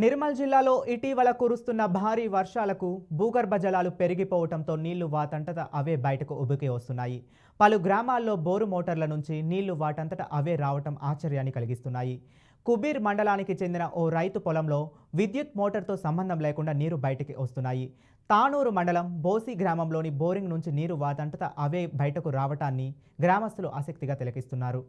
నిర్మల్ జిల్లాలో ఇటీవల కురుస్తున్న భారీ వర్షాలకు భూగర్భ జలాలు పెరిగిపోవడంతో నీళ్లు వాటంతట అవే బయటకు ఉబికి వస్తున్నాయి. పలు గ్రామాల్లో బోరు మోటార్ల నుంచి నీళ్లు వాటంతట అవే రావటం ఆశ్చర్యాన్ని కలిగిస్తున్నాయి. కుబీర్ మండలానికి చెందిన ఓ రైతు పొలంలో విద్యుత్ మోటార్తో సంబంధం లేకుండా నీరు బయటికి వస్తున్నాయి. తానూరు మండలం బోసి గ్రామంలోని బోరింగ్ నుంచి నీరు వాటంతట అవే బయటకు రావటాన్ని గ్రామస్తులు ఆసక్తిగా తిలకిస్తున్నారు.